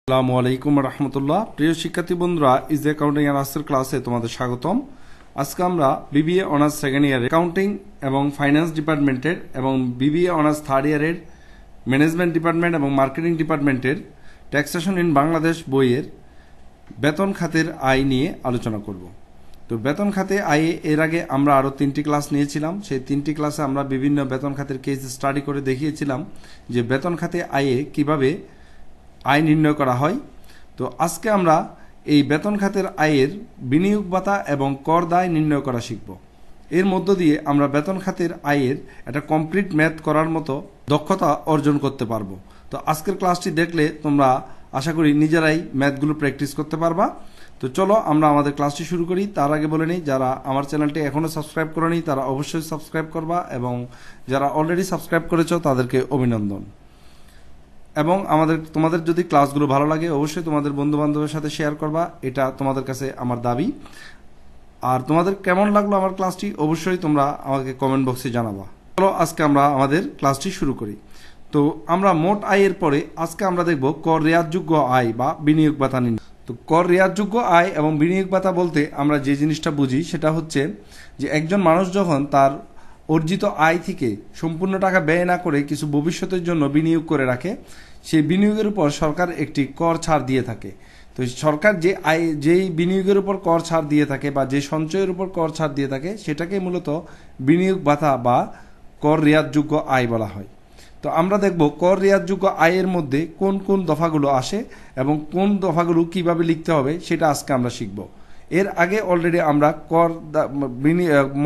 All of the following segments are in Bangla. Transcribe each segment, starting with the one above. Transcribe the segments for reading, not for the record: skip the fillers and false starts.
আসসালামু আলাইকুম রহমতুল্লাহ। প্রিয় শিক্ষার্থী বন্ধুরা, ইজি অ্যাকাউন্টিং এর আজকের ক্লাসে তোমাদের স্বাগতম। আজকে আমরা বিবিএ অনার্স সেকেন্ড ইয়ারের অ্যাকাউন্টিং এবং ফাইন্যান্স ডিপার্টমেন্টের এবং বিবিএ অনার্স থার্ড ইয়ারের ম্যানেজমেন্ট ডিপার্টমেন্ট এবং মার্কেটিং ডিপার্টমেন্টের ট্যাক্সেশন ইন বাংলাদেশ বইয়ের বেতন খাতের আয় নিয়ে আলোচনা করব। তো বেতন খাতে আয়ে এর আগে আমরা আরও 3টি ক্লাস নিয়েছিলাম। সেই 3টি ক্লাসে আমরা বিভিন্ন বেতন খাতের কেস স্টাডি করে দেখিয়েছিলাম যে বেতন খাতে আয়ে কিভাবে আয় নির্ণয় করা হয়। তো আজকে আমরা এই বেতন খাতের আয়ের বিনিয়োগ ভাতা এবং কর দায় নির্ণয় করা শিখব। এর মধ্য দিয়ে আমরা বেতন খাতের আয়ের একটা কমপ্লিট ম্যাথ করার মতো দক্ষতা অর্জন করতে পারবো। তো আজকের ক্লাসটি দেখলে তোমরা আশা করি নিজেরাই ম্যাথগুলো প্র্যাকটিস করতে পারবা। তো চলো আমরা আমাদের ক্লাসটি শুরু করি। তার আগে বলে নিই, যারা আমার চ্যানেলটি এখনও সাবস্ক্রাইব করেনি তারা অবশ্যই সাবস্ক্রাইব করবা, এবং যারা অলরেডি সাবস্ক্রাইব করেছো তাদেরকে অভিনন্দন। এবং তোমাদের যদি ক্লাসগুলো ভালো লাগে অবশ্যই তোমাদের বন্ধু বান্ধবের সাথে শেয়ার করবা, এটা তোমাদের কাছে আমার দাবি। আর তোমাদের কেমন লাগলো আমার ক্লাসটি অবশ্যই তোমরা আমাকে কমেন্ট বক্সে জানাবা। চলো আজকে আমরা আমাদের ক্লাসটি শুরু করি। তো আমরা মোট আয়ের পরে আজকে আমরা দেখব কর রেয়াতযোগ্য আয় বা বিনিয়োগ ভাতা নির্ণয়। তো কর রেয়াতযোগ্য আয় এবং বিনিয়োগ ভাতা বলতে আমরা যে জিনিসটা বুঝি সেটা হচ্ছে যে একজন মানুষ যখন তার অর্জিত আয় থেকে সম্পূর্ণ টাকা ব্যয় না করে কিছু ভবিষ্যতের জন্য বিনিয়োগ করে রাখে, সেই বিনিয়োগের উপর সরকার একটি কর ছাড় দিয়ে থাকে। তো সরকার যেই বিনিয়োগের উপর কর ছাড় দিয়ে থাকে বা যে সঞ্চয়ের উপর কর ছাড় দিয়ে থাকে সেটাকে মূলত বিনিয়োগ ভাতা বা কর রেয়াতযোগ্য আয় বলা হয়। তো আমরা দেখব কর রেয়াতযোগ্য আয়ের মধ্যে কোন কোন দফাগুলো আসে এবং কোন দফাগুলো কিভাবে লিখতে হবে সেটা আজকে আমরা শিখব। এর আগে অলরেডি আমরা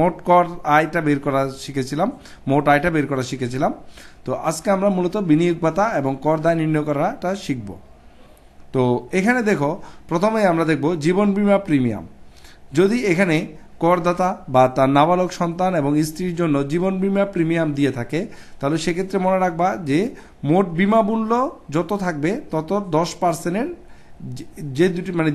মোট কর আয়টা বের করা শিখেছিলাম, মোট আয়টা বের করা শিখেছিলাম। তো আজকে আমরা মূলত বিনিয়োগ ভাতা এবং কর দায় নির্ণয় করাটা শিখব। তো এখানে দেখো, প্রথমে আমরা দেখব জীবন বীমা প্রিমিয়াম। যদি এখানে করদাতা বা তার নাবালক সন্তান এবং স্ত্রীর জন্য জীবন বীমা প্রিমিয়াম দিয়ে থাকে, তাহলে সেক্ষেত্রে মনে রাখবা যে মোট বিমা মূল্য যত থাকবে তত 10%-এর যে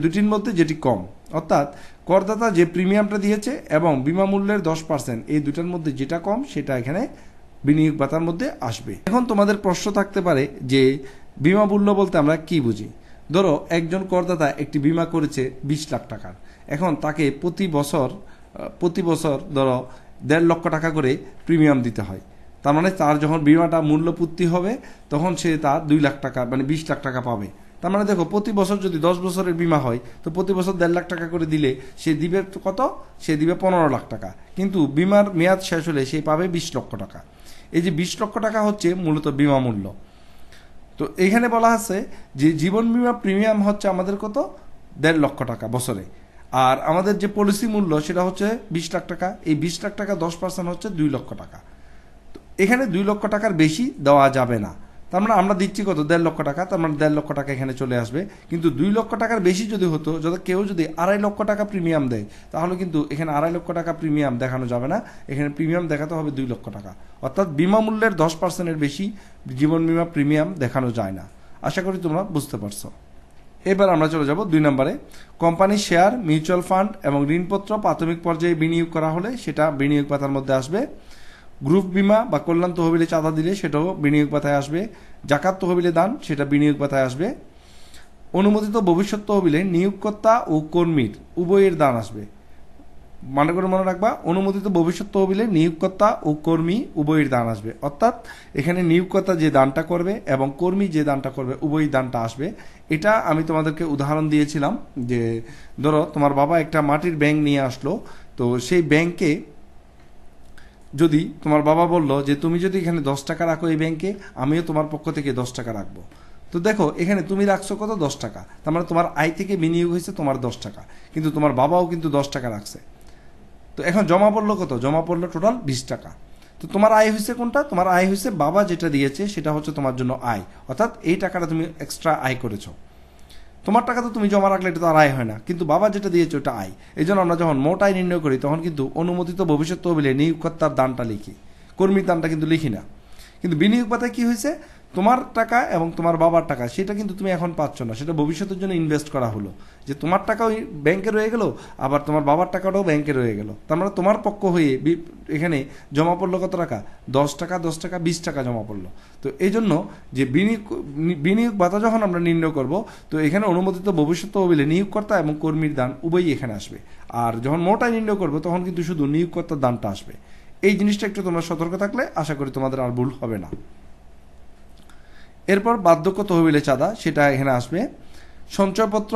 দুটির মধ্যে যেটি কম, অর্থাৎ করদাতা যে প্রিমিয়ামটা দিয়েছে এবং বিমা মূল্যের 10%, এই দুটার মধ্যে যেটা কম সেটা এখানে বিনিয়োগ ভাতার মধ্যে আসবে। এখন তোমাদের প্রশ্ন থাকতে পারে যে বিমা মূল্য বলতে আমরা কি বুঝি। ধরো একজন করদাতা একটি বিমা করেছে 20 লাখ টাকার, এখন তাকে প্রতি বছর ধরো 1.5 লক্ষ টাকা করে প্রিমিয়াম দিতে হয়। তার মানে তার যখন বিমাটা মূল্যপূর্তি হবে তখন সে তার 2 লাখ টাকা 20 লাখ টাকা পাবে। তার মানে দেখো, প্রতি বছর যদি 10 বছরের বিমা হয় তো প্রতি বছর 1.5 লাখ টাকা করে দিলে সে দিবে কত? সে দিবে 15 লাখ টাকা। কিন্তু বিমার মেয়াদ শেষ হলে সে পাবে 20 লক্ষ টাকা। এই যে 20 লক্ষ টাকা হচ্ছে মূলত বিমা মূল্য। তো এখানে বলা আছে যে জীবন বীমা প্রিমিয়াম হচ্ছে আমাদের কত? 1.5 লক্ষ টাকা বছরে। আর আমাদের যে পলিসি মূল্য সেটা হচ্ছে 20 লাখ টাকা। এই 20 লাখ টাকা 10% হচ্ছে 2 লক্ষ টাকা। তো এখানে 2 লক্ষ টাকার বেশি দেওয়া যাবে না। তার মানে আমরা দিচ্ছি কত? 1.5 লক্ষ টাকা। তার মানে 1.5 লক্ষ টাকা এখানে চলে আসবে। কিন্তু 2 লক্ষ টাকার বেশি যদি হতো, কেউ যদি 2.5 লক্ষ টাকা প্রিমিয়াম দেয়, তাহলে কিন্তু এখানে 2.5 লক্ষ টাকা প্রিমিয়াম দেখানো যাবে না। এখানে প্রিমিয়াম দেখাতে হবে 2 লক্ষ টাকা। অর্থাৎ বিমা মূল্যের 10%-এর বেশি জীবন বীমা প্রিমিয়াম দেখানো যায় না। আশা করি তোমরা বুঝতে পারছো। এবার আমরা চলে যাব 2 নম্বরে। কোম্পানির শেয়ার, মিউচুয়াল ফান্ড এবং ঋণপত্র প্রাথমিক পর্যায়ে বিনিয়োগ করা হলে সেটা বিনিয়োগ ভাতার মধ্যে আসবে। গ্রুপ বিমা বা কল্যাণ তহবিলে চাঁদা দিলে সেটাও বিনিয়োগ ভাতায় আসবে। জাকাত তহবিলে দান, সেটা বিনিয়োগ ভাতায় আসবে। অনুমোদিত ভবিষ্যৎ তহবিলে নিয়োগকর্তা ও কর্মীর উভয়ের দান আসবে। মনে রাখবা, অনুমোদিত ভবিষ্যৎ তহবিলে নিয়োগকর্তা ও কর্মী উভয়ের দান আসবে। অর্থাৎ এখানে নিয়োগকর্তা যে দানটা করবে এবং কর্মী যে দানটা করবে উভয় দানটা আসবে। এটা আমি তোমাদেরকে উদাহরণ দিয়েছিলাম যে ধরো তোমার বাবা একটা মাটির ব্যাংক নিয়ে আসলো, তো সেই ব্যাংকে যদি তোমার বাবা বলল যে তুমি যদি এখানে 10 টাকা রাখো এই ব্যাংকে, আমিও তোমার পক্ষ থেকে 10 টাকা রাখবো। তো দেখো এখানে তুমি রাখছো কত? 10 টাকা। তার মানে তোমার আয় থেকে বিনিয়োগ হয়েছে তোমার 10 টাকা, কিন্তু তোমার বাবাও কিন্তু 10 টাকা রাখছে। তো এখন জমা পড়লো কত? জমা পড়লো টোটাল 20 টাকা। তো তোমার আয় হয়েছে কোনটা? তোমার আয় হয়েছে বাবা যেটা দিয়েছে সেটা হচ্ছে তোমার জন্য আয়, অর্থাৎ এই টাকাটা তুমি এক্সট্রা আয় করেছো। তোমার টাকা তো তুমি জমা রাখলে এটা তো আর আয় হয় না, কিন্তু বাবা যেটা দিয়েছে ওটা আয়। এই জন্য আমরা যখন মোট আয় নির্ণয় করি তখন কিন্তু অনুমোদিত ভবিষ্যৎ তহবিলে নিয়োগকর্তার দানটা লিখি, কর্মীর দানটা কিন্তু লিখি না। কিন্তু বিনিয়োগ ভাতায় কি হয়েছে? তোমার টাকা এবং তোমার বাবার টাকা সেটা কিন্তু তুমি এখন পাচ্ছ না, সেটা ভবিষ্যতের জন্য ইনভেস্ট করা হলো। যে তোমার টাকাও ব্যাংকে রয়ে গেল, আবার তোমার বাবার টাকাটাও ব্যাংকে রয়ে গেল। তার মানে তোমার পক্ষ হয়ে এখানে জমা পড়লো কত টাকা? 10 টাকা, 10 টাকা, 20 টাকা জমা পড়লো। তো এই জন্য যে বিনিয়োগ ভাতা যখন আমরা নির্ণয় করব, তো এখানে অনুমোদিত ভবিষ্যৎ তহবিলে নিয়োগকর্তা এবং কর্মীর দান উভয়ই এখানে আসবে। আর যখন মোটায় নির্ণয় করবো তখন কিন্তু শুধু নিয়োগকর্তার দানটা আসবে। এই জিনিসটা একটু তোমরা সতর্ক থাকলে আশা করি তোমাদের আর ভুল হবে না। এরপর বার্ধক্য তহবিলে চাঁদা, সেটা এখানে আসবে। সঞ্চয়পত্র,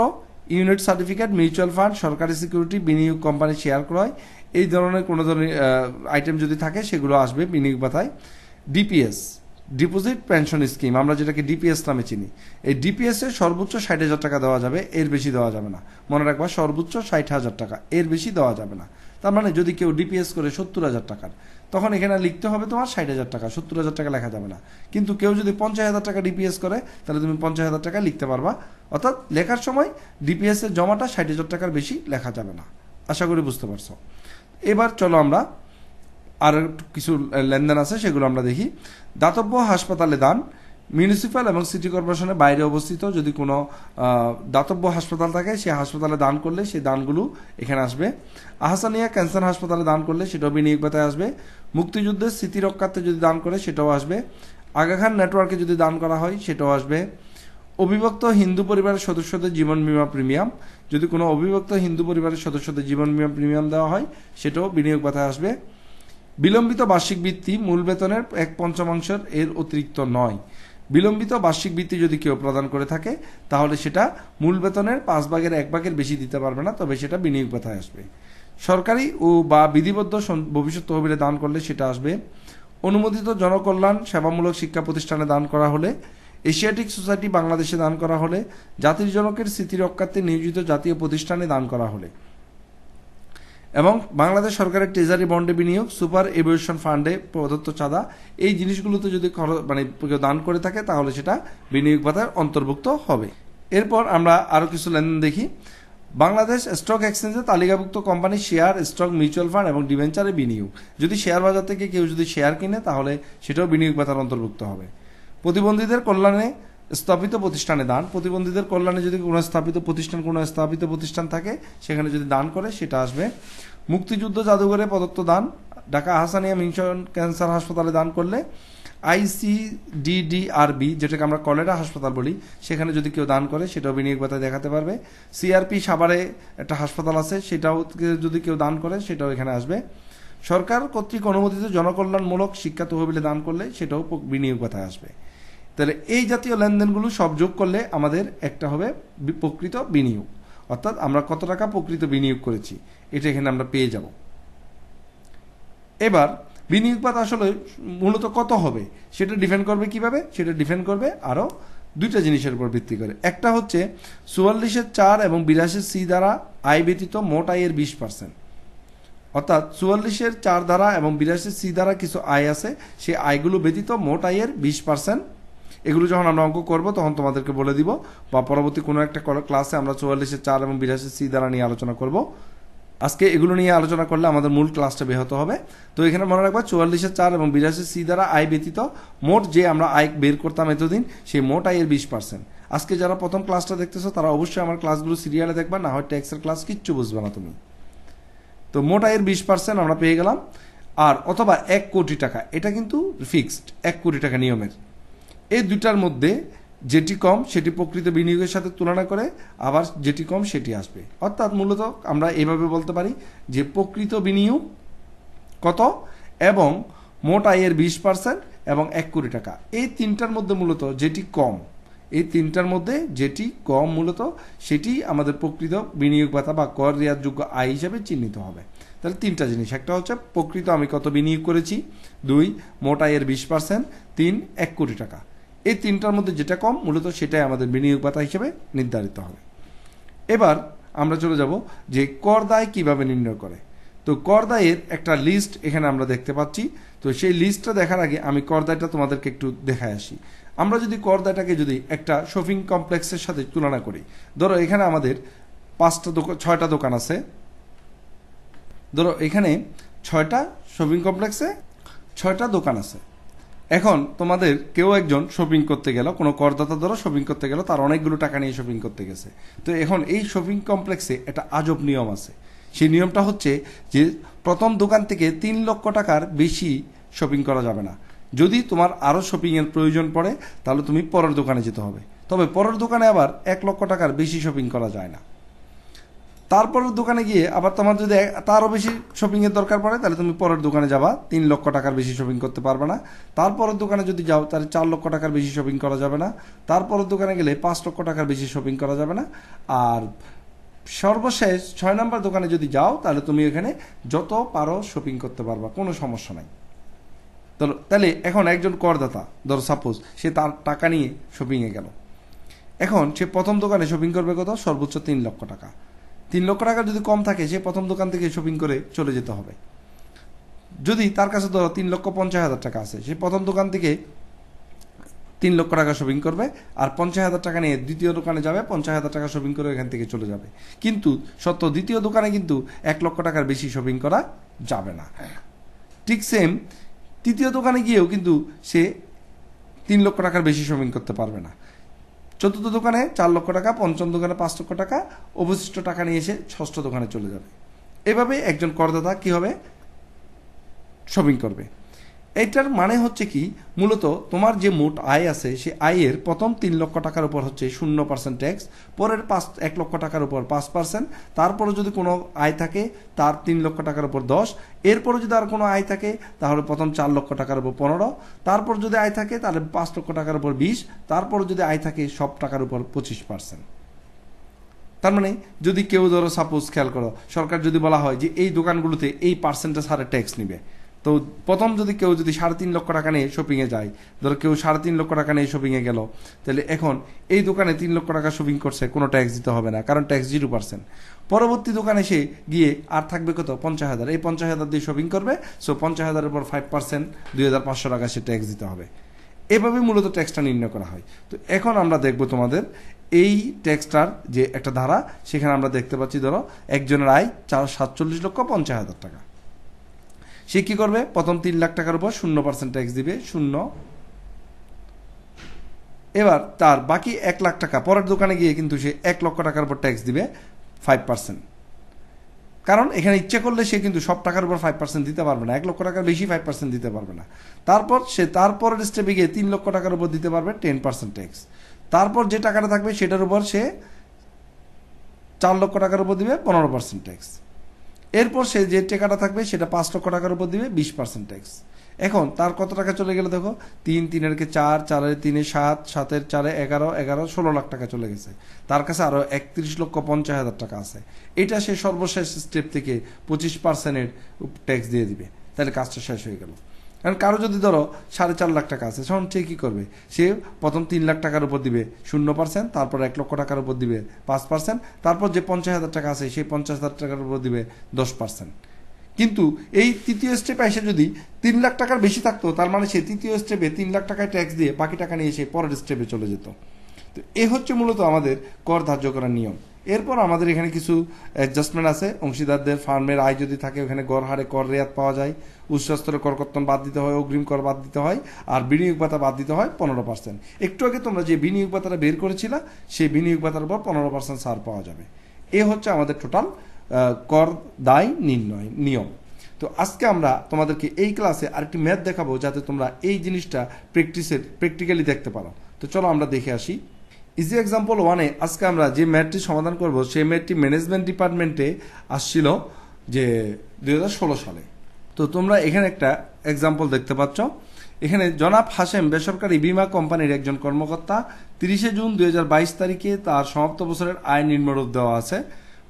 ইউনিট সার্টিফিকেট, মিউচুয়াল ফান্ড, সরকারি সিকিউরিটি, বিনিয়োগ কোম্পানি শেয়ার ক্রয়, এই ধরনের কোনো ধরনের আইটেম যদি থাকে সেগুলো আসবে বিনিয়োগ ভাতায়। ডিপিএস, ডিপোজিট পেনশন স্কিম, আমরা যেটাকে ডিপিএস নামে চিনি, এই ডিপিএস এর সর্বোচ্চ 60,000 টাকা দেওয়া যাবে, এর বেশি দেওয়া যাবে না। মনে রাখবা, সর্বোচ্চ 60,000 টাকা, এর বেশি দেওয়া যাবে না। তার মানে যদি কেউ ডিপিএস করে 70,000 টাকার, তখন এখানে লিখতে হবে তোমার 60,000 টাকা, 70,000 টাকা লেখা যাবে না। কিন্তু কেউ যদি 50,000 টাকা ডিপিএস করে, তাহলে তুমি 50,000 টাকা লিখতে পারবা। অর্থাৎ লেখার সময় ডিপিএস এর জমাটা 60,000 টাকার বেশি লেখা যাবে না। আশা করি বুঝতে পারছো। এবার চলো আমরা আর কিছু লেনদেন আছে সেগুলো আমরা দেখি। দাতব্য হাসপাতালে দান, মিউনিসিপ্যাল এবং সিটি কর্পোরেশনের বাইরে অবস্থিত যদি কোনো দাতব্য হাসপাতাল থাকে, সে হাসপাতালে দান করলে সেই দানগুলো এখানে আসবে। আহসানিয়া ক্যান্সার হাসপাতালে দান করলে সেটাও বিনিয়োগ ভাতায় আসবে। মুক্তিযুদ্ধের স্মৃতি রক্ষার্থে যদি দান করে সেটাও আসবে। আগা খান নেটওয়ার্কে যদি দান করা হয় সেটাও আসবে। অবিভক্ত হিন্দু পরিবারের সদস্যদের জীবন বীমা প্রিমিয়াম, যদি কোনো অবিভক্ত হিন্দু পরিবারের সদস্যদের জীবন বীমা প্রিমিয়াম দেওয়া হয় সেটাও বিনিয়োগ ভাতায় আসবে। বিলম্বিত বার্ষিক বৃত্তি মূল বেতনের 1/5 এর অতিরিক্ত নয়। বিলম্বিত বার্ষিক বৃত্তি যদি কেউ প্রদান করে থাকে তাহলে সেটা মূল বেতনের 1/5 বেশি দিতে পারবে না, তবে সেটা বিনিয়োগ ভাতায় আসবে। সরকারি ও বা বিধিবদ্ধ ভবিষ্যৎ তহবিলে দান করলে সেটা আসবে। অনুমোদিত জনকল্যাণ সেবামূলক শিক্ষা প্রতিষ্ঠানে দান করা হলে, এশিয়াটিক সোসাইটি বাংলাদেশে দান করা হলে, জাতির জনকের স্মৃতি রক্ষার্থে নিয়োজিত জাতীয় প্রতিষ্ঠানে দান করা হলে, এবং বাংলাদেশ সরকারের ট্রেজারি বন্ডে বিনিয়োগ, সুপার এভিয়েশন ফান্ডে প্রদত্ত চাঁদা, এই জিনিসগুলোতে যদি দান করে থাকে তাহলে সেটা বিনিয়োগ ভাতার অন্তর্ভুক্ত হবে। এরপর আমরা আরো কিছু লেনদেন দেখি। বাংলাদেশ স্টক এক্সচেঞ্জে তালিকাভুক্ত company share, stock, mutual fund এবং ডিবেঞ্চারে বিনিয়োগ, যদি শেয়ার বাজার থেকে কেউ যদি শেয়ার কিনে তাহলে সেটাও বিনিয়োগ ভাতার অন্তর্ভুক্ত হবে। প্রতিবন্ধীদের কল্যাণে স্থাপিত প্রতিষ্ঠানে দান, প্রতিবন্ধীদের কল্যাণে যদি কোনো স্থাপিত প্রতিষ্ঠান থাকে সেখানে যদি দান করে সেটা আসবে। মুক্তিযুদ্ধ জাদুঘরে প্রদত্ত দান, ঢাকা আহসানিয়া মিশন ক্যান্সার হাসপাতালে দান করলে, ICDDRB যেটাকে আমরা কলেরা হাসপাতাল বলি, সেখানে যদি কেউ দান করে সেটাও বিনিয়োগ ভাতায় দেখাতে পারবে। CRP সাভারে একটা হাসপাতাল আছে, সেটাও যদি কেউ দান করে সেটাও এখানে আসবে। সরকার কর্তৃক অনুমোদিত জনকল্যাণমূলক শিক্ষা তহবিলে দান করলে সেটাও বিনিয়োগ ভাতায় আসবে। তাহলে এই জাতীয় লেনদেনগুলো সব যোগ করলে আমাদের একটা হবে প্রকৃত বিনিয়োগ, অর্থাৎ আমরা কত টাকা প্রকৃত বিনিয়োগ করেছি এটা এখানে আমরা পেয়ে যাব। এবার বিনিয়োগ ভাতা আসলে মূলত কত হবে সেটা ডিপেন্ড করবে কিভাবে? সেটা ডিপেন্ড করবে আরো দুইটা জিনিসের উপর ভিত্তি করে। একটা হচ্ছে 44(4) এবং 82(C) দ্বারা আয় ব্যতীত মোট আয়ের 20%, অর্থাৎ 44(4) দ্বারা এবং 82(C) দ্বারা কিছু আয় আছে, সেই আয়গুলো ব্যতীত মোট আয়ের 20%। এগুলো যখন আমরা অঙ্ক করব তখন তোমাদেরকে বলে দিব, বা পরবর্তী কোনো একটা ক্লাসে আমরা 44(4) এবং 82(C) দ্বারা নিয়ে আলোচনা করব। আজকে এগুলো নিয়ে আলোচনা করলে আমাদের মূল ক্লাসটা ব্যাহত হবে। তো এখানে মনে রাখবা 44(4) এবং 82(C) দ্বারা আয় ব্যতীত মোট যে আমরা আয় বের করতাম এতদিন, সেই মোট আয়ের 20%। আজকে যারা প্রথম ক্লাসটা দেখতেছো তারা অবশ্যই আমার ক্লাসগুলো সিরিয়ালে দেখবা, না হয় ট্যাক্সের ক্লাস কিচ্ছু বুঝবে না তুমি। তো মোট আয়ের 20% আমরা পেয়ে গেলাম। আর অথবা 1 কোটি টাকা, এটা কিন্তু ফিক্সড 1 কোটি টাকা নিয়মের। এই দুটার মধ্যে যেটি কম সেটি প্রকৃত বিনিয়োগের সাথে তুলনা করে, আবার যেটি কম সেটি আসবে। অর্থাৎ মূলত আমরা এইভাবে বলতে পারি যে প্রকৃত বিনিয়োগ কত এবং মোট আয়ের 20% এবং 1 কোটি টাকা, এই তিনটার মধ্যে মূলত যেটি কম, এই তিনটার মধ্যে যেটি কম মূলত সেটি আমাদের প্রকৃত বিনিয়োগ ভাতা বা কর রেয়াতযোগ্য আয় হিসেবে চিহ্নিত হবে। তাহলে তিনটা জিনিস, একটা হচ্ছে প্রকৃত আমি কত বিনিয়োগ করেছি, 2 মোট আয়ের 20%, 3 1 কোটি টাকা। এই তিনটার মধ্যে যেটা কম মূলত সেটাই আমাদের বিনিয়োগ ভাতা হিসেবে নির্ধারিত হবে। এবার আমরা চলে যাব যে কর দায় কিভাবে নির্ণয় করে। তো কর দায়ের একটা লিস্ট এখানে আমরা দেখতে পাচ্ছি। তো সেই লিস্টটা দেখার আগে আমি কর দায়টা তোমাদেরকে একটু দেখায় আসি। আমরা যদি কর দায়টাকে যদি একটা শপিং কমপ্লেক্সের সাথে তুলনা করি, ধরো এখানে আমাদের 6টা দোকান আছে, ধরো এখানে 6টা শপিং কমপ্লেক্সে 6টা দোকান আছে। এখন তোমাদের কেউ একজন শপিং করতে গেল, কোনো করদাতা ধরো শপিং করতে গেল, তার অনেকগুলো টাকা নিয়ে শপিং করতে গেছে। তো এখন এই শপিং কমপ্লেক্সে একটা আজব নিয়ম আছে। সেই নিয়মটা হচ্ছে যে প্রথম দোকান থেকে 3 লক্ষ টাকার বেশি শপিং করা যাবে না। যদি তোমার আরও শপিংয়ের প্রয়োজন পড়ে তাহলে তুমি পরের দোকানে যেতে হবে। তবে পরের দোকানে আবার 1 লক্ষ টাকার বেশি শপিং করা যায় না। তারপরের দোকানে গিয়ে আবার তোমার যদি তারও বেশি শপিংয়ের দরকার পড়ে তাহলে তুমি পরের দোকানে যাবা, 3 লক্ষ টাকার বেশি শপিং করতে পারবে না। তারপরের দোকানে যদি যাও তাহলে 4 লক্ষ টাকার বেশি শপিং করা যাবে না। তারপরের দোকানে গেলে 5 লক্ষ টাকার বেশি শপিং করা যাবে না। আর সর্বশেষ 6 নম্বর দোকানে যদি যাও তাহলে তুমি এখানে যত পারো শপিং করতে পারবা, কোনো সমস্যা নাই। তাহলে এখন একজন করদাতা ধরো সাপোজ সে তার টাকা নিয়ে শপিংয়ে গেল। এখন সে প্রথম দোকানে শপিং করবে কত? সর্বোচ্চ 3 লক্ষ টাকা। 3 লক্ষ টাকা যদি কম থাকে সে প্রথম দোকান থেকে শপিং করে চলে যেতে হবে। যদি তার কাছে ধরো 3,50,000 টাকা আছে, সে প্রথম দোকান থেকে 3 লক্ষ টাকা শপিং করবে, আর 50,000 টাকা নিয়ে দ্বিতীয় দোকানে যাবে, 50,000 টাকা শপিং করে এখান থেকে চলে যাবে। কিন্তু সত্য দ্বিতীয় দোকানে কিন্তু 1 লক্ষ টাকার বেশি শপিং করা যাবে না। ঠিক সেম তৃতীয় দোকানে গিয়েও কিন্তু সে 3 লক্ষ টাকার বেশি শপিং করতে পারবে না। চতুর্থ দোকানে 4 লক্ষ টাকা, পঞ্চম দোকানে 5 লক্ষ টাকা, অবশিষ্ট টাকা নিয়ে এসে ষষ্ঠ দোকানে চলে যাবে। এভাবে একজন করদাতা কি হবে? শপিং করবে। এইটার মানে হচ্ছে কি, মূলত তোমার যে মোট আয় আছে সে আয়ের প্রথম 3 লক্ষ টাকার উপর হচ্ছে 0% ট্যাক্স, পরের 1 লক্ষ টাকার উপর 5%, তারপরে যদি কোনো আয় থাকে তার 3 লক্ষ টাকার উপর 10, এরপরে যদি আর কোনো আয় থাকে তাহলে প্রথম 4 লক্ষ টাকার উপর 15, তারপর যদি আয় থাকে তাহলে 5 লক্ষ টাকার উপর 20, তারপর যদি আয় থাকে সব টাকার উপর 25%। তার মানে যদি কেউ ধরো সাপোজ খেয়াল করো, সরকার যদি বলা হয় যে এই দোকানগুলোতে এই পার্সেন্টেজ হারে ট্যাক্স নিবে, তো প্রথম যদি কেউ যদি 3.5 লক্ষ টাকা নিয়ে শপিংয়ে যায়, ধরো কেউ 3.5 লক্ষ টাকা নিয়ে শপিংয়ে গেল, তাহলে এখন এই দোকানে 3 লক্ষ টাকা শপিং করছে, কোনো ট্যাক্স দিতে হবে না, কারণ ট্যাক্স 0%। পরবর্তী দোকানে সে গিয়ে আর থাকবে কত? 50,000। এই 50,000 দিয়ে শপিং করবে, সো 50,000-এর উপর 5% 2,500 টাকা সে ট্যাক্স দিতে হবে। এভাবে মূলত ট্যাক্সটা নির্ণয় করা হয়। তো এখন আমরা দেখব তোমাদের এই ট্যাক্সটার যে একটা ধারা, সেখানে আমরা দেখতে পাচ্ছি ধরো একজনের আয় 47,50,000 টাকা। সে কি করবে? প্রথম 3 লাখ টাকার উপর 0% ট্যাক্স দিবে, 0। এবার তার বাকি 1 লাখ টাকা পরের দোকানে গিয়ে কিন্তু সে 1 লক্ষ টাকার উপর ট্যাক্স দিবে 5%। কারণ এখানে ইচ্ছে করলে সে কিন্তু সব টাকার উপর 5% দিতে পারবে না, 1 লক্ষ টাকার বেশি 5% দিতে পারবে না। তারপর সে তারপরের স্টেপে গিয়ে 3 লক্ষ টাকার উপর দিতে পারবে 10% ট্যাক্স। তারপর যে টাকাটা থাকবে সেটার উপর সে 4 লক্ষ টাকার উপর দিবে 15% ট্যাক্স। এরপর সে যে টাকাটা থাকবে সেটা 5 লক্ষ টাকার উপর দিবে 20% ট্যাক্স। এখন তার কত টাকা চলে গেল দেখো, 3, 3 কে 4, 4 3 7, 7 4 11, 11 16 লাখ টাকা চলে গেছে। তার কাছে আরো 31,50,000 টাকা আছে। এটা সে সর্বশেষ স্টেপ থেকে 25%-এর ট্যাক্স দিয়ে দিবে, তাহলে কাজটা শেষ হয়ে গেল। কারণ কারো যদি ধরো 4.5 লাখ টাকা আছে, তখন সে কি করবে? সে প্রথম 3 লাখ টাকার উপর দিবে 0%, তারপর 1 লক্ষ টাকার উপর দিবে 5%, তারপর যে 50,000 টাকা আছে সেই 50,000 টাকার উপর দিবে 10%। কিন্তু এই তৃতীয় স্টেপে এসে যদি 3 লাখ টাকার বেশি থাকতো, তার মানে সে তৃতীয় স্টেপে 3 লাখ টাকায় ট্যাক্স দিয়ে বাকি টাকা নিয়ে সে পরের স্টেপে চলে যেত। তো এ হচ্ছে মূলত আমাদের কর ধার্য করার নিয়ম। এরপর আমাদের এখানে কিছু অ্যাডজাস্টমেন্ট আছে। অংশীদারদের ফার্মের আয় যদি থাকে ওখানে গড় হারে কর রেয়াত পাওয়া যায়, উচ্চ স্তরের করকর্তন বাদ দিতে হয়, অগ্রিম কর বাদ দিতে হয়, আর বিনিয়োগ ভাতা বাদ দিতে হয় 15%। একটু আগে তোমরা যে বিনিয়োগ ভাতাটা বের করেছিলা সেই বিনিয়োগ ভাতার উপর 15% ছাড় পাওয়া যাবে। এ হচ্ছে আমাদের টোটাল কর দায় নির্ণয় নিয়ম। তো আজকে আমরা তোমাদেরকে এই ক্লাসে আরেকটি ম্যাথ দেখাবো যাতে তোমরা এই জিনিসটা প্র্যাকটিক্যালি দেখতে পারো। তো চলো আমরা দেখে আসি। ইজি এক্সাম্পল 1-এ আজকে আমরা যে ম্যাথটি সমাধান করব সেই ম্যাথটি ম্যানেজমেন্ট ডিপার্টমেন্টে আসছিল যে 2016 সালে। তো তোমরা এখানে একটা এক্সাম্পল দেখতে পাচ্ছ। এখানে জনাব হাশেম বেসরকারি বীমা কোম্পানির একজন কর্মকর্তা। 30 জুন 2022 তারিখে তার সমাপ্ত বছরের আয় নিম্নরূপ দেওয়া আছে।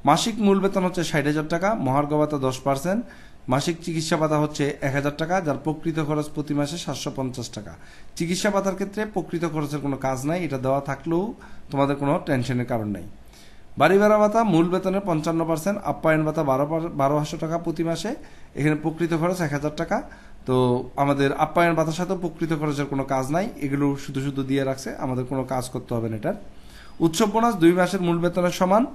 মাসিক মূল বেতন হচ্ছে 60,000 টাকা, মহার্ঘ ভাতা 10%, মাসিক চিকিৎসা ভাতা হচ্ছে 1,000 টাকা, যার প্রকৃত খরচ প্রতি মাসে 750 টাকা। চিকিৎসা ভাতার ক্ষেত্রে প্রকৃত খরচের কোনো কাজ নাই, এটা দেওয়া থাকলেও তোমাদের কোনো টেনশনের কারণ নাই। বাড়ি ভাড়া ভাতা মূল বেতনের 55%, আপ্যায়ন ভাতা 1200 টাকা প্রতি মাসে। এখানে প্রকৃত খরচ 1,000 টাকা। তো আমাদের আপ্যায়ন ভাতার সাথে প্রকৃত খরচের কোনো কাজ নাই, এগুলো শুধু শুধু দিয়ে রাখছে, আমাদের কোনো কাজ করতে হবে না এটার। উৎসব বোনাস 2 মাসের মূল বেতনের সমান।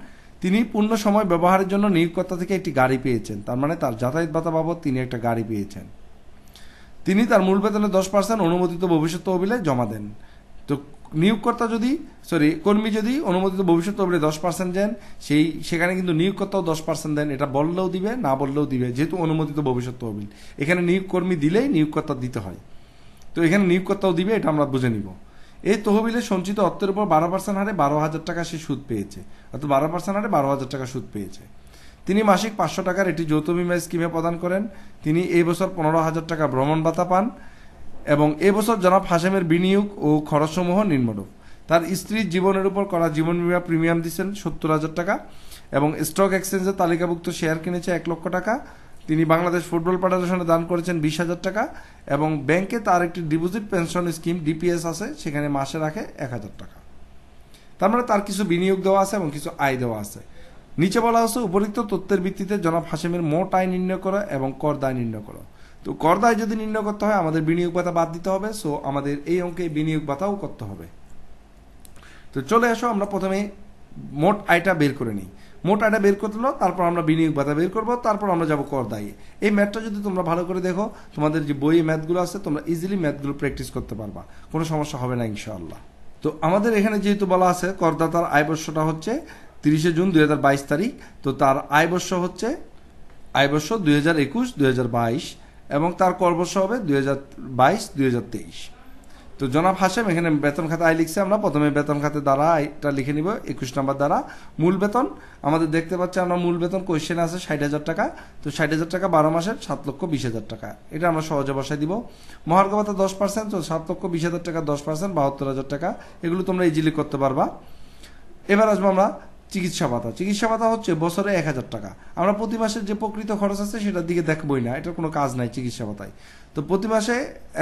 তিনি পূর্ণ সময় ব্যবহারের জন্য নিয়োগকর্তা থেকে একটি গাড়ি পেয়েছেন, তার মানে তার যাতায়াত ভাতা বাবদ তিনি একটা গাড়ি পেয়েছেন। তিনি তার মূল বেতনের 10% অনুমোদিত ভবিষ্যৎ তহবিলে জমা দেন। তো নিয়োগকর্তা যদি কর্মী যদি অনুমোদিত ভবিষ্যৎ তহবিলে 10% দেন, সেখানে কিন্তু নিয়োগকর্তাও 10% দেন। এটা বললেও দিবে, না বললেও দিবে, যেহেতু অনুমোদিত ভবিষ্যৎ তহবিল। এখানে নিয়োগ কর্মী দিলেই নিয়োগকর্তা দিতে হয়, তো এখানে নিয়োগকর্তাও দিবে, এটা আমরা বুঝে নিব। এই তহবিলে সঞ্চিত অর্থের উপর 12% হারে 12,000 টাকা সে সুদ পেয়েছে, অর্থাৎ 12% হারে 12,000 টাকা সুদ পেয়েছে। তিনি মাসিক 500 টাকার একটি যৌথ বিমা স্কিমে প্রদান করেন। তিনি এই বছর 15,000 টাকা ভ্রমণ ভাতা পান এবং এবছর জনাব হাশেমের বিনিয়োগ ও খরচসমূহ নিম্নরূপ। তার স্ত্রীর জীবনের উপর করা জীবন বিমা প্রিমিয়াম দিচ্ছেন 70,000 টাকা এবং স্টক এক্সচেঞ্জের তালিকাভুক্ত শেয়ার কিনেছে 1 লক্ষ টাকা। তিনি বাংলাদেশ ফুটবল ফেডারেশনে দান করেছেন 20,000 টাকা এবং ব্যাংকে তার একটি ডিপোজিট পেনশন স্কিম ডিপিএস আছে, সেখানে মাসে রাখে 1,000 টাকা। তার মানে তার কিছু বিনিয়োগ দেওয়া আছে এবং কিছু আয় দেওয়া আছে। নিচে বলা হচ্ছে উপরিক্ত তথ্যের ভিত্তিতে জনাব হাশেমের মোট আয় নির্ণয় করা এবং কর দায় নির্ণয় করা। তো কর দায় যদি নির্ণয় করতে হয় আমাদের বিনিয়োগ ভাতা বাদ দিতে হবে, সো আমাদের এই অঙ্কে বিনিয়োগ ভাতাও করতে হবে। তো চলে আসো আমরা প্রথমে মোট আয়টা বের করে নিই। মোট আয়টা বের করতে হলো, তারপর আমরা বিনিয়োগ ভাতা বের করব, তারপর আমরা যাব কর দায়ে। এই ম্যাথটা যদি তোমরা ভালো করে দেখো, তোমাদের যে বইয়ে ম্যাথগুলো আছে তোমরা ইজিলি ম্যাথগুলো প্র্যাকটিস করতে পারবা, কোনো সমস্যা হবে না ইনশাআল্লাহ। তো আমাদের এখানে যেহেতু বলা আছে করদাতার আয় বর্ষটা হচ্ছে 30 জুন 2022 তারিখ, তো তার আয় বর্ষ হচ্ছে আয় বর্ষ 2021-2022 এবং তার কর বর্ষ হবে 2022-2023। তো জনাব হাশেম এখানে বেতন খাতে আয় লিখছে, আমরা প্রথমে বেতন খাতে দ্বারা আয়টা লিখে নিব 21 নম্বর দ্বারা। মূল বেতন আমাদের দেখতে পাচ্ছি আমরা মূল বেতন কোয়েশ্চেন আছে 60,000 টাকা, তো 60,000 টাকা 12 মাসের 7,20,000 টাকা, এটা আমরা সহজে বসাই দিব। মহার্ঘ ভাতা 10%, তো 7,20,000 টাকা 10% 72,000 টাকা, এগুলো তোমরা ইজিলি করতে পারবা। এবার আসবো আমরা চিকিৎসা ভাতা। চিকিৎসা ভাতা হচ্ছে বছরে 1,000 টাকা। আমরা প্রতি মাসের যে প্রকৃত খরচ আছে সেটার দিকে দেখবই না, এটার কোনো কাজ নাই চিকিৎসা ভাতায়। তো প্রতি মাসে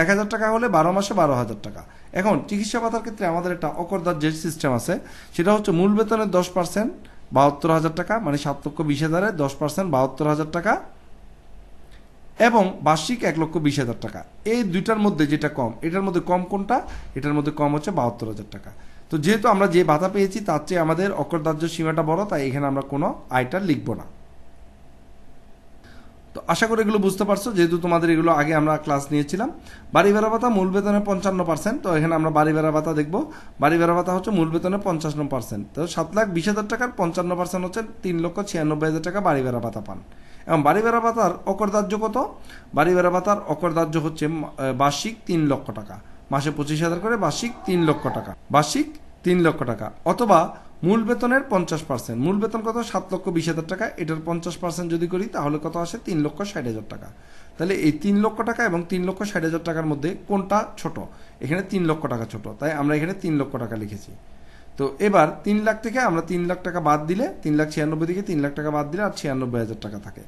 1,000 টাকা হলে 12 মাসে 12,000 টাকা। এখন চিকিৎসা ভাতার ক্ষেত্রে আমাদের একটা অকরদার্য সিস্টেম আছে, সেটা হচ্ছে মূল বেতনের 10% 72,000 টাকা, মানে 7,20,000-এর 10% 72,000 টাকা এবং বার্ষিক 1,20,000 টাকা। এই দুইটার মধ্যে যেটা কম, এটার মধ্যে কম কোনটা? এটার মধ্যে কম হচ্ছে 72,000 টাকা। তো যেহেতু আমরা যে ভাতা পেয়েছি তার চেয়ে আমাদের অকরদার্য সীমাটা বড়, তাই এখানে আমরা কোনো আয়টা লিখব না। তো আশা করি এগুলো বুঝতে পারছো, যেহেতু তোমাদের এগুলো আগে আমরা ক্লাস নিয়েছিলাম। বাড়ি ভাড়া ভাতা মূল বেতনের 55%, তো এখানে আমরা বাড়ি ভাড়া ভাতা দেখব। বাড়ি ভাড়া ভাতা হচ্ছে মূল বেতনের 55%, তো 7,20,000 টাকার 55% হচ্ছে 3,96,000 টাকা বাড়ি ভাড়া ভাতা পান। এবং বাড়ি ভাড়া ভাতার অকরদার্য কত? বাড়ি ভাড়া ভাতার অকরদার্য হচ্ছে বার্ষিক 3 লক্ষ টাকা, মাসে 25,000 করে, বার্ষিক 3 লক্ষ টাকা, বার্ষিক 3 লক্ষ টাকা, অথবা মূল বেতনের 50%। মূল বেতন কত? 7,20,000 টাকা, এটার 50% যদি করি তাহলে কত আসে? 3,60,000 টাকা। তাহলে এই 3 লক্ষ টাকা এবং 3,60,000 টাকার মধ্যে কোনটা ছোট? এখানে 3 লক্ষ টাকা ছোট, তাই আমরা এখানে 3 লক্ষ টাকা লিখেছি। তো এবার 3 লাখ থেকে আমরা 3 লাখ টাকা বাদ দিলে 3,96,000 থেকে 3 লাখ টাকা বাদ দিলে আর 96,000 টাকা থাকে।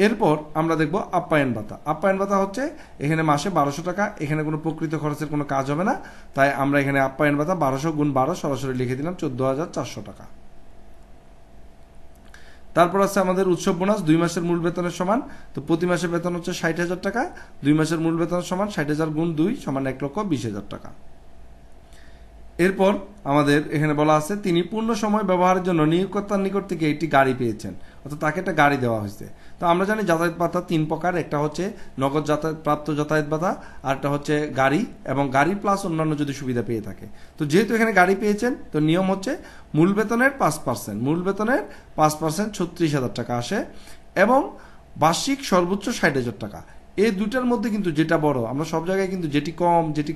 এরপর আমরা দেখব আপ্যায়ন ভাতা। আপ্যায়ন ভাতা হচ্ছে এখানে মাসে 1200 টাকা, এখানে কোনো প্রকৃত খরচের কোনো কাজ হবে না, তাই আমরা এখানে আপ্যায়ন ভাতা 1200 গুণ 12 সরাসরি লিখে দিলাম 14,400 টাকা। তারপর আছে আমাদের উৎসব বোনাস, 2 মাসের মূল বেতনের সমান। তো প্রতি মাসে বেতন হচ্ছে 60,000 টাকা, 2 মাসের মূল বেতন সমান 60,000 গুণ 2 সমান 1,20,000 টাকা। এরপর আমাদের এখানে বলা আছে তিনি পূর্ণ সময় ব্যবহারের জন্য নিয়োগকর্তার নিকট থেকে একটি গাড়ি পেয়েছেন, অর্থাৎ তাকে একটা গাড়ি দেওয়া হয়েছে। তো আমরা জানি যাতায়াত ভাতা 3 প্রকার, একটা হচ্ছে নগদ প্রাপ্ত যাতায়াত ভাতা, আর একটা হচ্ছে গাড়ি এবং গাড়ি প্লাস অন্যান্য যদি সুবিধা পেয়ে থাকে। তো যেহেতু এখানে গাড়ি পেয়েছেন, তো নিয়ম হচ্ছে মূল বেতনের 5%, মূল বেতনের 5% 36,000 টাকা আসে এবং বার্ষিক সর্বোচ্চ 60,000 টাকা। এই দুটার মধ্যে কিন্তু যেটা বড়, আমরা সব জায়গায় কিন্তু যেটি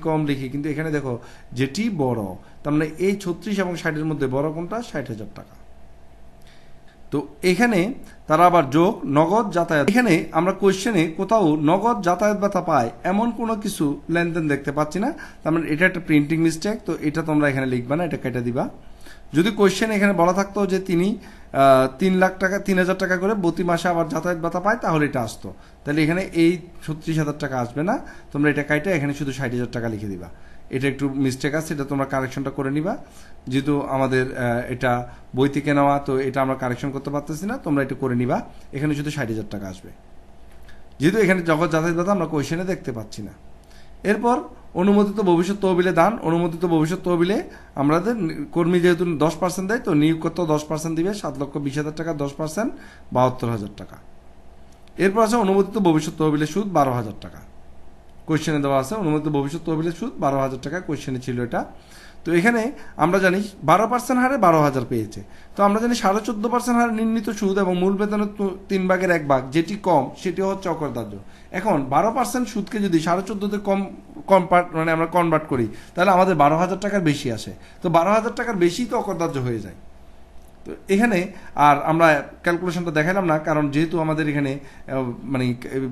কম লিখি, কিন্তু এখানে দেখো যেটি বড়, তার মানে এই 36 এবং 60-এর মধ্যে বড় কোনটা? 60,000 টাকা। তো এখানে তারা আবার যোগ নগদ যাতায়াত, এখানে আমরা কোয়েশ্চেনে কোথাও নগদ যাতায়াত ভাতা পায় এমন কোনো কিছু লেনদেন দেখতে পাচ্ছি না, তার মানে এটা একটা প্রিন্টিং মিস্টেক, তো এটা তোমরা এখানে লিখবা না, এটা কেটে দিবা। যদি কোয়েশ্চেন এখানে বলা থাকতো যে তিনি 3 লাখ টাকা 3,000 টাকা করে প্রতি মাসে আবার যাতায়াত ভাতা পায়, তাহলে এটা আসতো। তাহলে এখানে এই 36,000 টাকা আসবে না, তোমরা এটা কাইটে এখানে শুধু 60,000 টাকা লিখে দিবা। এটা একটু মিস্টেক আছে, এটা তোমরা কারেকশনটা করে নিবা। যেহেতু আমাদের এটা বই থেকে নেওয়া, তো এটা আমরা কারেকশন করতে পারতেছি না, তোমরা এটা করে নিবা। এখানে শুধু 60,000 টাকা আসবে, যেহেতু এখানে জগৎ যাতায়াত ভাতা আমরা কোয়েশ্চেনে দেখতে পাচ্ছি না। এরপর অনুমোদিত ভবিষ্যৎ তহবিলে দান। অনুমোদিত ভবিষ্যৎ তহবিলে আমাদের কর্মী যেহেতু 10% দেয়, তো নিয়োগকর্তা 10% দিবে, 7,20,000 টাকা 10% 72,000 টাকা। এরপর আছে অনুমোদিত ভবিষ্যৎ তহবিলের সুদ 12,000 টাকা। কোয়েশ্চেনে দেওয়া আছে অনুমোদিত ভবিষ্যৎ তহবিলের সুদ 12,000 টাকা, কোয়েশ্চেনে ছিল এটা। তো এখানে আমরা জানি 12% হারে 12,000 পেয়েছে। তো আমরা জানি 14.5% হারে নির্ণীত সুদ এবং মূল বেতনের 3/1 যেটি কম সেটি হচ্ছে অকরদার্য। এখন 12% সুদকে যদি 14.5-তে কম মানে আমরা কনভার্ট করি তাহলে আমাদের 12,000 টাকার বেশি আসে। তো 12,000 টাকার বেশি তো অকরদার্য হয়ে যায়। তো এখানে আর আমরা ক্যালকুলেশনটা দেখালাম না, কারণ যেহেতু আমাদের এখানে মানে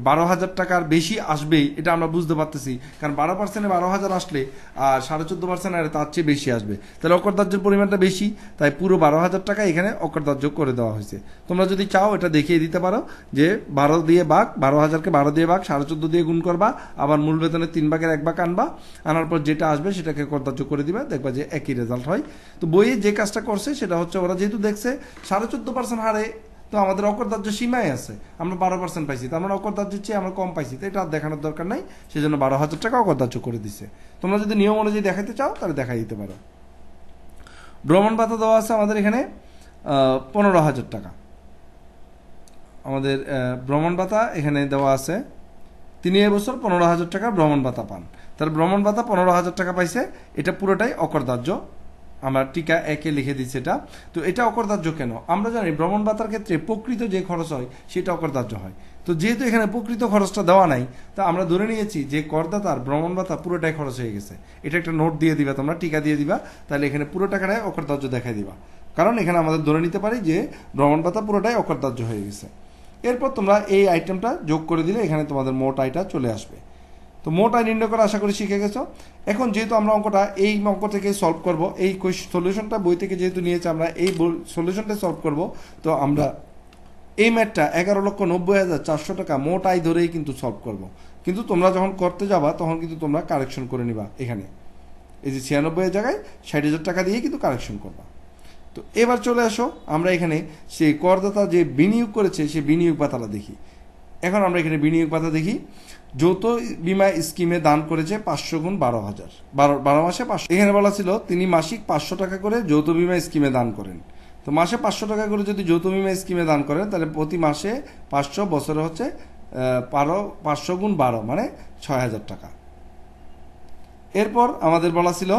12,000 টাকার বেশি আসবেই এটা আমরা বুঝতে পারতেছি, কারণ 12%-এ 12,000 আসলে আর 14.5% আর তার চেয়ে বেশি আসবে, তাহলে অকরদার্যের পরিমাণটা বেশি, তাই পুরো 12,000 টাকা এখানে অকরদার্য করে দেওয়া হয়েছে। তোমরা যদি চাও এটা দেখিয়ে দিতে পারো যে 12 দিয়ে ভাগ, 12,000-কে 12 দিয়ে ভাগ, 14.5 দিয়ে গুণ করবা, আবার মূল বেতনের 3/1 আনবা, আনার পর যেটা আসবে সেটাকে অকরদার্য করে দিবা, দেখবা যে একই রেজাল্ট হয়। তো বইয়ে যে কাজটা করছে সেটা হচ্ছে ওরা যেহেতু দেখছে 14.5% হারে তো আমাদের অকরদার্য সীমায় আছে, আমরা 12% পাইছি, তার মানে অকরদার্যের চেয়ে আমরা কম পাইছি, তো এটা আর দেখানোর দরকার নাই, সেজন্য 12,000 টাকা অকরদার্য করে দিচ্ছে। তোমরা যদি নিয়ম অনুযায়ী দেখাতে চাও তাহলে দেখাই দিতে পারো। ভ্রমণ ভাতা দেওয়া আছে আমাদের এখানে 15,000 টাকা। আমাদের ভ্রমণ ভাতা এখানে দেওয়া আছে, তিনি এবছর 15,000 টাকা ভ্রমণ ভাতা পান। তার ভ্রমণ ভাতা 15,000 টাকা পাইছে, এটা পুরোটাই অকরদার্য, আমরা টিকা 1-এ লিখে দিচ্ছি এটা। তো এটা অকরদার্য কেন? আমরা জানি ভ্রমণ ভাতার ক্ষেত্রে প্রকৃত যে খরচ হয় সেটা অকরদার্য হয়। তো যেহেতু এখানে প্রকৃত খরচটা দেওয়া নাই, তা আমরা ধরে নিয়েছি যে করদাতার ভ্রমণ ভাতা পুরোটাই খরচ হয়ে গেছে। এটা একটা নোট দিয়ে দিবা, তোমরা টিকা দিয়ে দিবা, তাহলে এখানে পুরো টাকাটাই অকরদার্য দেখাই দিবা, কারণ এখানে আমাদের ধরে নিতে পারি যে ভ্রমণ ভাতা পুরোটাই অকরদার্য হয়ে গেছে। এরপর তোমরা এই আইটেমটা যোগ করে দিলে এখানে তোমাদের মোট আয়টা চলে আসবে। তো মোট আয় নির্ণয় করা আশা করি শিখে গেছো। এখন যেহেতু আমরা অঙ্কটা এই অঙ্ক থেকে সলভ করব, এই সলিউশনটা বই থেকে যেহেতু নিয়েছি, আমরা এই সলিউশনটা সলভ করব, তো আমরা এই ম্যাথটা 11,90,400 টাকা মোট আয় ধরেই কিন্তু সলভ করব। কিন্তু তোমরা যখন করতে যাবা তখন কিন্তু তোমরা কারেকশন করে নিবা, এখানে এই যে 96 এর জায়গায় 60,000 টাকা দিয়ে কিন্তু কারেকশন করবা। তো এবার চলে আসো আমরা এখানে সেই করদাতা যে বিনিয়োগ করেছে সেই বিনিয়োগ পাতাটা দেখি। এখন আমরা এখানে বিনিয়োগ পাতা দেখি, যৌথ বীমা স্কিমে দান করেছে 500 গুণ 12,000, 12 মাসে 500। এখানে বলা ছিল তিনি মাসিক 500 টাকা করে যৌথ বীমা স্কিমে দান করেন। তো মাসে 500 টাকা করে যদি যৌথ বীমা স্কিমে দান করেন তাহলে প্রতি মাসে 500, বছরে হচ্ছে 500 গুণ 12 মানে 6,000 টাকা। এরপর আমাদের বলা ছিল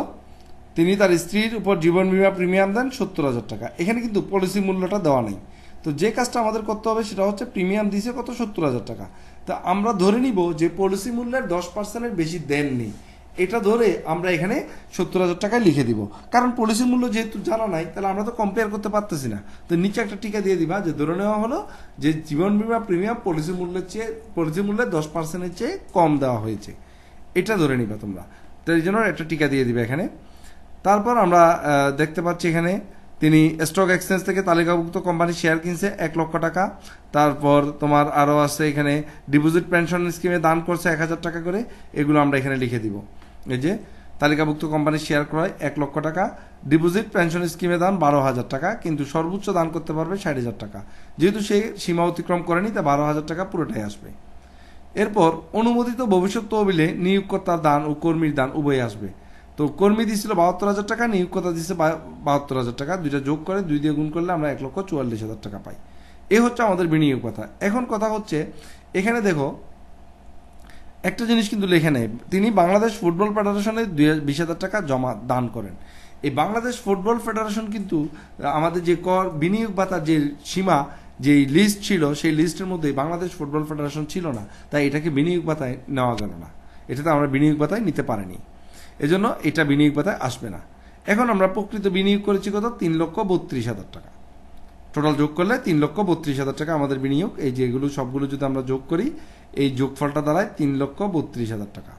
তিনি তার স্ত্রীর উপর জীবন বীমা প্রিমিয়াম দেন 70,000 টাকা। এখানে কিন্তু পলিসি মূল্যটা দেওয়া নেই। তো যে কাজটা আমাদের করতে হবে সেটা হচ্ছে প্রিমিয়াম দিয়েছে কত, 70,000 টাকা। তা আমরা ধরে নিব যে পলিসি মূল্যের 10%-এর বেশি দেননি, এটা ধরে আমরা এখানে 70,000 টাকায় লিখে দিব, কারণ পলিসি মূল্য যেহেতু জানা নাই তাহলে আমরা তো কম্পেয়ার করতে পারতেছি না। তো নিচে একটা টিকা দিয়ে দিবা যে ধরে নেওয়া হলো যে জীবন বীমা প্রিমিয়াম পলিসি মূল্যের 10%-এর চেয়ে কম দেওয়া হয়েছে, এটা ধরে নিবা তোমরা। তো এই জন্য একটা টিকা দিয়ে দিবে এখানে। তারপর আমরা দেখতে পাচ্ছি এখানে তিনি স্টক এক্সচেঞ্জ থেকে তালিকাভুক্ত কোম্পানির শেয়ার কিনছে 1 লক্ষ টাকা। তারপর তোমার আরও আছে এখানে ডিপোজিট পেনশন স্কিমে দান করছে 1,000 টাকা করে, এগুলো আমরা এখানে লিখে দিব। এই যে তালিকাভুক্ত কোম্পানির শেয়ার ক্রয় 1 লক্ষ টাকা, ডিপোজিট পেনশন স্কিমে দান 12,000 টাকা, কিন্তু সর্বোচ্চ দান করতে পারবে 60,000 টাকা। যেহেতু সে সীমা অতিক্রম করেনি তা 12,000 টাকা পুরোটাই আসবে। এরপর অনুমোদিত ভবিষ্যৎ তহবিলে নিয়োগকর্তার দান ও কর্মীর দান উভয় আসবে। তো কর্মী দিয়েছিল 72,000 টাকা, নিয়োগকর্তা দিচ্ছে 72,000 টাকা, দুইটা যোগ করে 2 দিয়ে গুণ করলে আমরা 1,44,000 টাকা পাই। এ হচ্ছে আমাদের বিনিয়োগ কথা। এখন কথা হচ্ছে এখানে দেখো একটা জিনিস কিন্তু লেখে নেই, তিনি বাংলাদেশ ফুটবল ফেডারেশনে 20,000 টাকা জমা দান করেন। এই বাংলাদেশ ফুটবল ফেডারেশন কিন্তু আমাদের যে কর বিনিয়োগ ভাতার যে সীমা যে লিস্ট ছিল সেই লিস্টের মধ্যে বাংলাদেশ ফুটবল ফেডারেশন ছিল না, তাই এটাকে বিনিয়োগ ভাতায় নেওয়া গেল না, এটাতে আমরা বিনিয়োগ ভাতায় নিতে পারিনি, এজন্য এটা বিনিয়োগ ভাতায় আসবে না। এখন আমরা প্রকৃত বিনিয়োগ করেছি কত, 3,32,000 টাকা। টোটাল যোগ করলে 3,32,000 টাকা আমাদের বিনিয়োগ। এই যে এগুলো সবগুলো যদি আমরা যোগ করি এই যোগফলটা দাঁড়ায় 3,32,000 টাকা।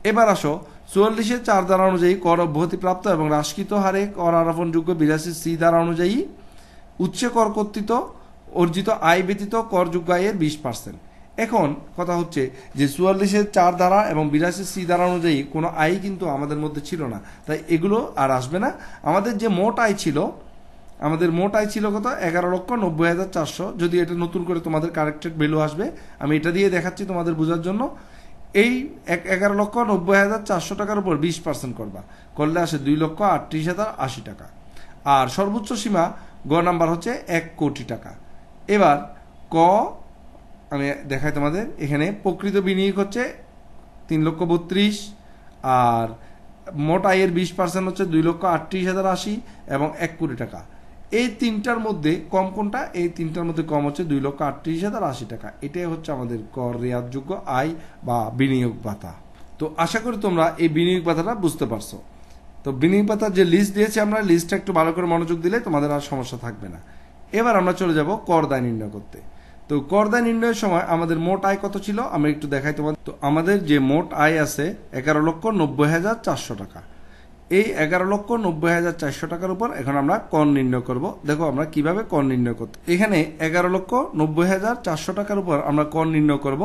এবার আসো 44-এর 4 ধারা অনুযায়ী কর অব্যাহতিপ্রাপ্ত এবং হ্রাসকৃত হারে কর আরোপণযোগ্য 82C ধারা অনুযায়ী উচ্চ কর কর্তৃক অর্জিত আয় ব্যতীত করযোগ্য আয়ের 20%। এখন কথা হচ্ছে যে 44-এর 4 ধারা এবং 82C ধারা অনুযায়ী কোনো আয় কিন্তু আমাদের মধ্যে ছিল না, তাই এগুলো আর আসবে না। আমাদের যে মোট আয় ছিল, আমাদের মোট আয় ছিল কত, 11,90,400। যদি এটা নতুন করে তোমাদের কারেক্টেড ভ্যালু আসবে, আমি এটা দিয়ে দেখাচ্ছি তোমাদের বোঝার জন্য। এই 11,90,400 টাকার উপর 20% করবা, করলে আসে 2,38,080 টাকা। আর সর্বোচ্চ সীমা গ নাম্বার হচ্ছে 1 কোটি টাকা। এবার ক আমি দেখাই তোমাদের, এখানে প্রকৃত বিনিয়োগ হচ্ছে 3,32,000, আর মোট আয়ের 20% হচ্ছে 2,38,080 এবং 1 কোটি টাকা। এই তিনটার মধ্যে কম কোনটা? এই তিনটার মধ্যে কম হচ্ছে 2,38,080 টাকা। এটাই হচ্ছে আমাদের কর রেয়াতযোগ্য আয় বা বিনিয়োগ ভাতা। তো আশা করি তোমরা এই বিনিয়োগ ভাতাটা বুঝতে পারছো। তো বিনিয়োগ ভাতার যে লিস্ট দিয়েছি আমরা, লিস্টটা একটু ভালো করে মনোযোগ দিলে তোমাদের আর সমস্যা থাকবে না। এবার আমরা চলে যাব কর দায় নির্ণয় করতে। তো কর দায় নির্ণয়ের সময় আমাদের মোট আয় কত ছিল আমরা একটু দেখাই তোমাদের। তো আমাদের যে মোট আয় আছে 11,90,400 টাকা। এই 11,90,400 টাকার উপর এখন আমরা কর নির্ণয় করব। দেখো আমরা কিভাবে কর নির্ণয় করতে, এখানে 11,90,400 টাকার উপর আমরা কর নির্ণয় করব।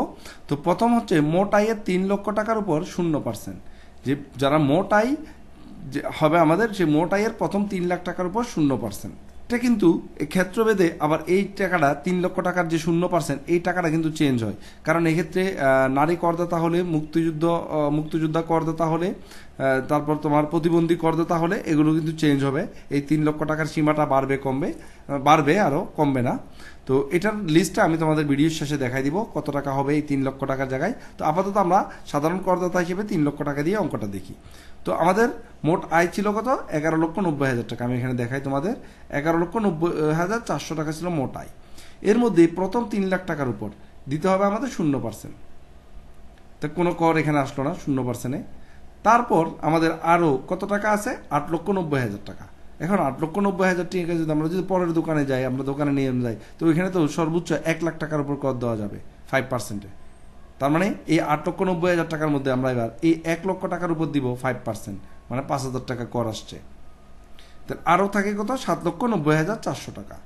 তো প্রথম হচ্ছে মোট আয়ের 3 লক্ষ টাকার উপর 0%, যে যারা মোট আয় যে হবে আমাদের, সেই মোট আয়ের প্রথম 3 লাখ টাকার উপর 0%। এটা কিন্তু ক্ষেত্রভেদে আবার এই টাকাটা 3 লক্ষ টাকার যে 0%, এই টাকাটা কিন্তু চেঞ্জ হয়। কারণ এক্ষেত্রে নারী করদাতা হলে, মুক্তিযোদ্ধা করদাতা হলে, তারপর তোমার প্রতিবন্ধী করদাতা হলে এগুলো কিন্তু চেঞ্জ হবে। এই 3 লক্ষ টাকার সীমাটা বাড়বে আরও, কমবে না। তো এটার লিস্টটা আমি তোমাদের ভিডিওর শেষে দেখাই দিব কত টাকা হবে এই 3 লক্ষ টাকার জায়গায়। তো আপাতত আমরা সাধারণ করদাতা হিসেবে 3 লক্ষ টাকা দিয়ে অঙ্কটা দেখি। তো আমাদের মোট আয় ছিল কত? 11,90,000 টাকা। আমি এখানে দেখাই তোমাদের, 11,90,400 টাকা ছিল মোট আয়। এর মধ্যে প্রথম 3 লাখ টাকার উপর দিতে হবে আমাদের 0%। তো কোনো কর এখানে আসলো না 0%-এ। তারপর আমাদের আরও কত টাকা আছে? 8,90,000 টাকা। এখন 8,90,000 টাকা যদি আমরা পরের দোকানে যাই, আমরা দোকানে নিয়ে যাই, তো ওইখানে তো সর্বোচ্চ 1 লাখ টাকার উপর কর দেওয়া যাবে 5%-এ। তার মানে এই 8,90,000 টাকার মধ্যে আমরা এবার এই 1 লক্ষ টাকার উপর দিব 5%, মানে 5,000 টাকা কর আসছে। আরও থাকে কত? 7,90,400 টাকা।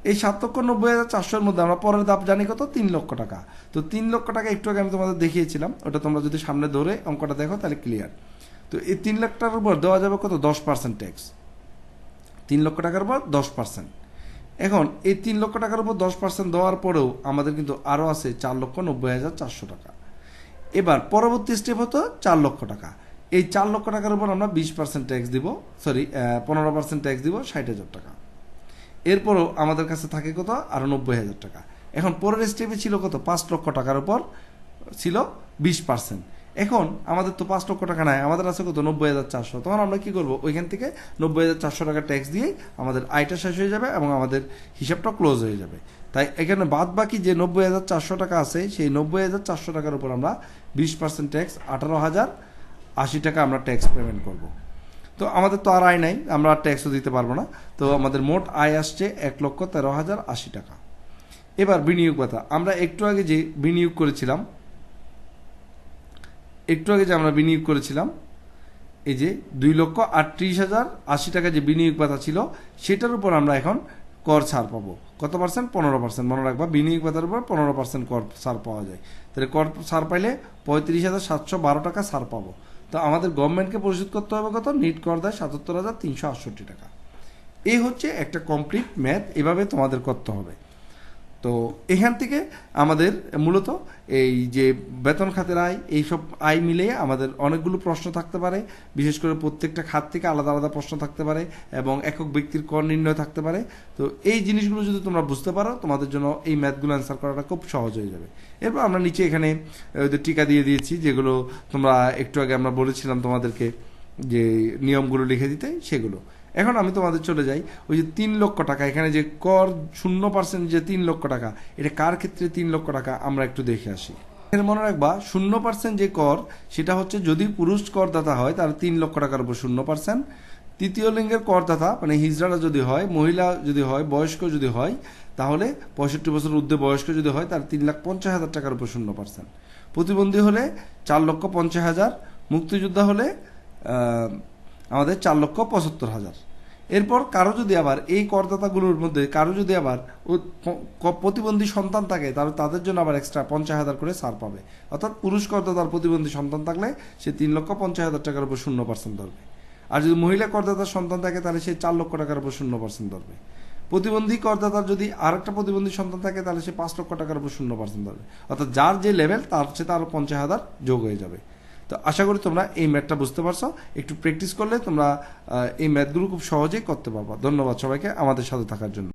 এই 7,90,400-এর মধ্যে আমরা পরের ধাপ জানি কত? 3 লক্ষ টাকা। তো 3 লক্ষ টাকা একটু আগে আমি তোমাদের দেখিয়েছিলাম, ওটা তোমরা যদি সামনে ধরে অঙ্কটা দেখো তাহলে ক্লিয়ার। তো এই 3 লাখ টাকার উপর দেওয়া যাবে কত? 10% ট্যাক্স। 3 লক্ষ টাকার উপর 10%। এখন এই 3 লক্ষ টাকার উপর 10% দেওয়ার পরেও আমাদের কিন্তু আরও আছে 4,90,400 টাকা। এবার পরবর্তী স্টেপ হতো 4 লক্ষ টাকা। এই 4 লক্ষ টাকার উপর আমরা 20% ট্যাক্স দিব, 15% ট্যাক্স দিব, 60,000 টাকা। এরপরও আমাদের কাছে থাকে কত? আরও 90,000 টাকা। এখন পরের স্টেপে ছিল কত? 5 লক্ষ টাকার উপর ছিল 20%। এখন আমাদের তো 5 লক্ষ টাকা নাই, আমাদের আছে কত? 90,400। তখন আমরা কি করব? ওইখান থেকে 90,400 টাকা ট্যাক্স দিয়েই আমাদের আয়টা শেষ হয়ে যাবে এবং আমাদের হিসাবটা ক্লোজ হয়ে যাবে। তাই এখানে বাদ বাকি যে 90,400 টাকা আছে, সেই 90,400 টাকার উপর আমরা 20% ট্যাক্স, 18,080 টাকা আমরা ট্যাক্স পেমেন্ট করব। তো আমাদের তো আর আয় নাই, আমরা আর ট্যাক্সও দিতে পারবো না। তো আমাদের মোট আয় আসছে 1,13,080 টাকা। এবার বিনিয়োগ ভাতা, আমরা একটু আগে যে আমরা বিনিয়োগ করেছিলাম, এই যে 2,38,080 টাকা যে বিনিয়োগ ভাতা ছিল, সেটার উপর আমরা এখন কর ছাড় পাবো। কত পার্সেন্ট? 15%। মনে রাখবা, বিনিয়োগ ভাতার উপর 15% কর ছাড় পাওয়া যায়। তাহলে কর ছাড় পাইলে 35,712 টাকা ছাড় পাবো। তো আমাদের গভর্নমেন্টকে পরিশোধ করতে হবে কত? নিট কর দেয় 77,368 টাকা। এই হচ্ছে একটা কমপ্লিট ম্যাথ, এভাবে তোমাদের করতে হবে। তো এখান থেকে আমাদের মূলত এই যে বেতন খাতের আয়, এইসব আয় মিলিয়ে আমাদের অনেকগুলো প্রশ্ন থাকতে পারে। বিশেষ করে প্রত্যেকটা খাত থেকে আলাদা আলাদা প্রশ্ন থাকতে পারে এবং একক ব্যক্তির কর নির্ণয় থাকতে পারে। তো এই জিনিসগুলো যদি তোমরা বুঝতে পারো, তোমাদের জন্য এই ম্যাথগুলো অ্যান্সার করাটা খুব সহজ হয়ে যাবে। এরপর আমরা নিচে এখানে ওদের টিকা দিয়ে দিয়েছি, যেগুলো তোমরা একটু আগে আমরা বলেছিলাম তোমাদেরকে যে নিয়মগুলো লিখে দিতে, সেগুলো। এখন আমি তোমাদের চলে যাই ওই যে 3 লক্ষ টাকা, এখানে যে কর 0% যে 3 লক্ষ টাকা, এটা কার ক্ষেত্রে 3 লক্ষ টাকা আমরা একটু দেখে আসি। এর মনে রাখবা 0% যে কর, সেটা হচ্ছে যদি পুরুষ করদাতা হয় তাহলে 3 লক্ষ টাকার উপর 0%। তৃতীয় লিঙ্গের করদাতা মানে হিজড়ারা যদি হয়, মহিলা যদি হয়, বয়স্ক যদি হয়, তাহলে 65 বছর ঊর্ধ্বে বয়স্ক যদি হয় তাহলে 3,50,000 টাকার উপর 0%। প্রতিবন্ধী হলে 4,50,000। মুক্তিযোদ্ধা হলে আমাদের 4,75,000। এরপর কারো যদি আবার এই করদাতাগুলোর মধ্যে কারো যদি আবার প্রতিবন্ধী সন্তান থাকে, তাহলে তাদের জন্য আবার এক্সট্রা 50,000 করে ছাড় পাবে। অর্থাৎ পুরুষ করদাতার প্রতিবন্ধী সন্তান থাকলে সে 3,50,000 টাকার উপর 0% ধরবে। আর যদি মহিলা করদাতার সন্তান থাকে তাহলে সে 4 লক্ষ টাকার উপর 0% ধরবে। প্রতিবন্ধী করদাতার যদি আরেকটা প্রতিবন্ধী সন্তান থাকে তাহলে সে 5 লক্ষ টাকার উপর 0% ধরবে। অর্থাৎ যার যে লেভেল তার সাথে আরও 50,000 যোগ হয়ে যাবে। তো আশা করি তোমরা এই ম্যাথটা বুঝতে পারছো। একটু প্র্যাকটিস করলে তোমরা এই ম্যাথগুলো খুব সহজেই করতে পারবা। ধন্যবাদ সবাইকে আমাদের সাথে থাকার জন্য।